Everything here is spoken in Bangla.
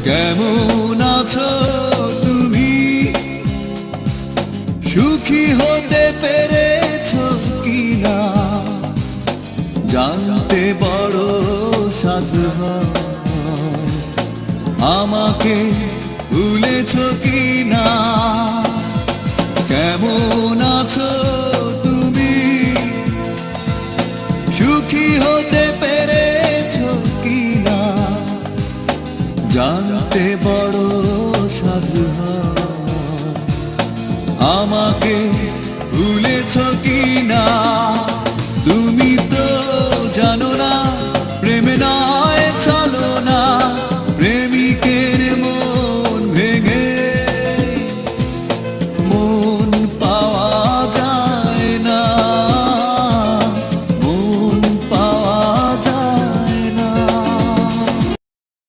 কেমন আছো তুমি? সুখী হতে পেরেছো কিনা জানতে বড় সাধু হয়। আমাকে ভুলেছো কিনা? কেমন আছো তুমি? সুখী হতে পেরেছো কিনা জানতে বড় সাধু হয়। আমাকে ভুলেছো কিনা? তুমি